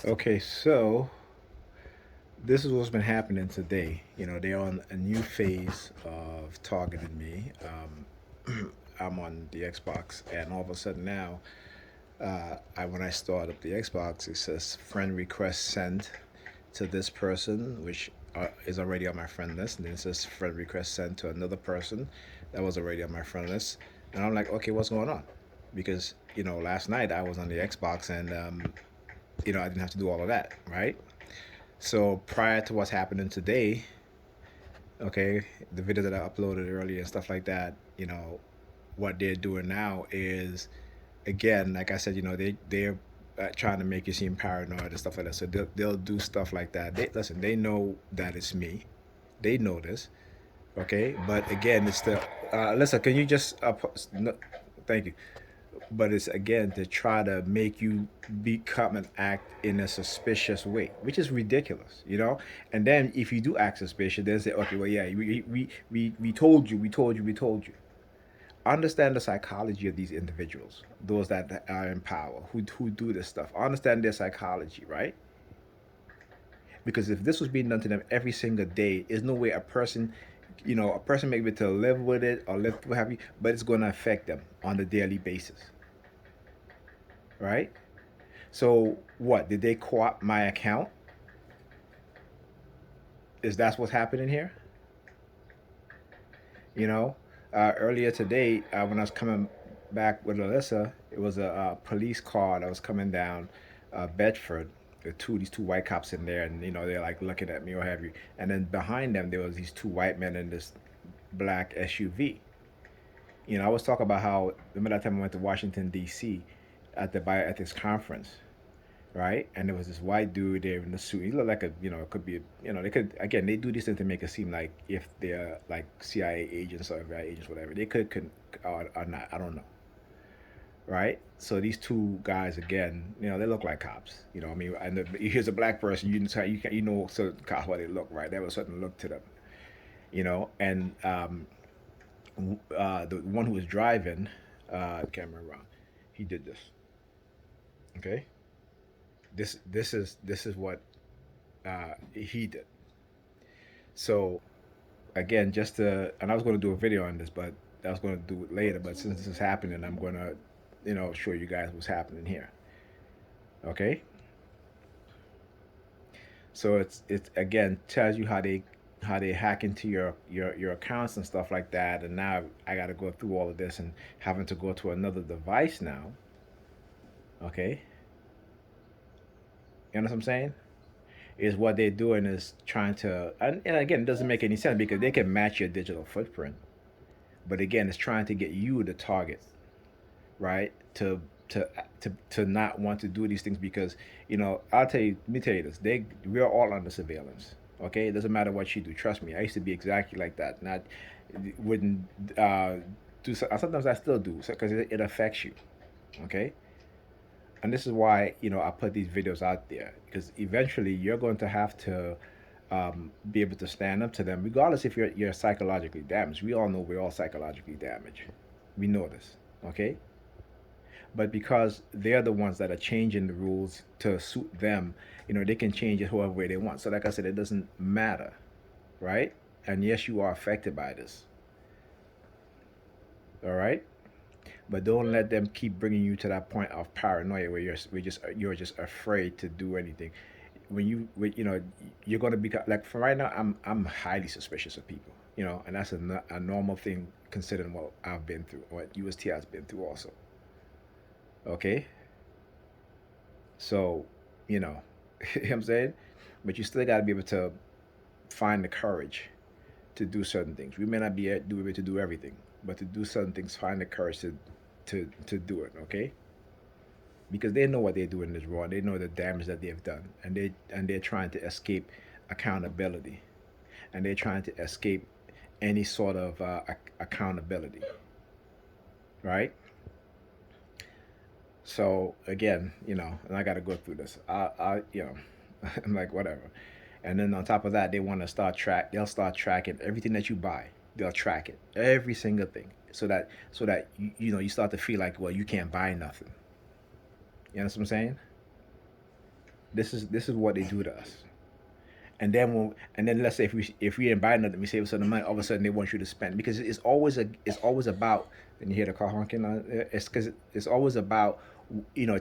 Okay, so this is what's been happening today. They're on a new phase of targeting me. I'm on the Xbox, and all of a sudden now, when I start up the Xbox, it says friend request sent to this person, which is already on my friend list, and then it says friend request sent to another person that was already on my friend list. And I'm like, okay, what's going on? Because last night I was on the Xbox, and I didn't have to do all of that, right? So prior to what's happening today, okay, the video that I uploaded earlier and stuff like that, what they're doing now is, again, like I said, they're trying to make you seem paranoid and stuff like that. So they'll do stuff like that. Listen, they know that it's me. They know this, okay. But again, it's the listen. Can you just no, thank you. But it's again to try to make you become and act in a suspicious way, which is ridiculous. And then if you do act suspicious, then say, okay, well, yeah, we told you, we told you. Understand the psychology of these individuals, those that are in power, who do this stuff. Understand their psychology, right? Because if this was being done to them every single day, there's no way a person may be able to live with it or live what have you, but it's going to affect them on a daily basis, right? So what? Did they co-opt my account? Is that what's happening here? You know, Earlier today when I was coming back with Alyssa, it was a police car that was coming down Bedford. These two white cops in there, and they're like looking at me or have you. And then behind them there was these two white men in this black SUV. I was talking about how remember that time I went to Washington D.C. at the bioethics conference, right? And there was this white dude there in the suit. He looked like it could be, they could, again, they do these things to make it seem like if they're like CIA agents or FBI agents, whatever. They could or not. I don't know, right? So these two guys, again, they look like cops. I mean, and here's a black person, you know certain cops how they look, right? They have a certain look to them, and the one who was driving, camera around, he did this, okay? This is what he did. So again, and I was going to do a video on this, but I was going to do it later. But since this is happening, I'm going to, show you guys what's happening here. Okay. So it's again tells you how they hack into your accounts and stuff like that. And now I got to go through all of this and having to go to another device now. Okay. You know what I'm saying? Is what they're doing is trying to, and again, it doesn't make any sense because they can match your digital footprint. But again, it's trying to get you the target, right? To not want to do these things because I'll tell you. Let me tell you this: we're all under surveillance. Okay, it doesn't matter what you do. Trust me, I used to be exactly like that. Not wouldn't do. Sometimes I still do because it affects you. Okay, and this is why I put these videos out there because eventually you're going to have to be able to stand up to them, regardless if you're psychologically damaged. We all know we're all psychologically damaged. We know this, okay? But because they're the ones that are changing the rules to suit them, they can change it however way they want. So, like I said, it doesn't matter, right? And yes, you are affected by this, all right? But don't let them keep bringing you to that point of paranoia where you're just afraid to do anything. You're gonna be like for right now. I'm highly suspicious of people. And that's a normal thing considering what I've been through, what UST has been through also. Okay, so you know, you know what I'm saying, but you still got to be able to find the courage to do certain things. We may not be able to do everything, but to do certain things, find the courage to do it. Okay, because they know what they're doing is wrong. They know the damage that they've done, and they're trying to escape accountability, and they're trying to escape any sort of accountability, right? So again, and I got to go through this. I'm like whatever, and then on top of that, they want to They'll start tracking everything that you buy. They'll track it, every single thing, so that you start to feel like, well, you can't buy nothing. You know what I'm saying? This is what they do to us. And then let's say if we invite them, we save a certain money, all of a sudden they want you to spend, because it's always about, and you hear the car honking, it's because it's always about,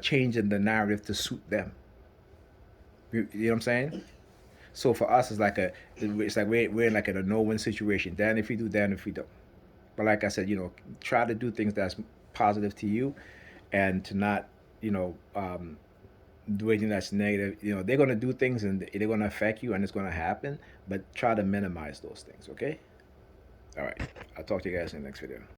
changing the narrative to suit them. You know what I'm saying? So for us, it's like we're in like in a no-win situation. Damn if we do, damn if we don't. But like I said, try to do things that's positive to you, and to not, you know, do anything that's negative. They're gonna do things and they're gonna affect you, and it's gonna happen. But try to minimize those things. Okay. All right. I'll talk to you guys in the next video.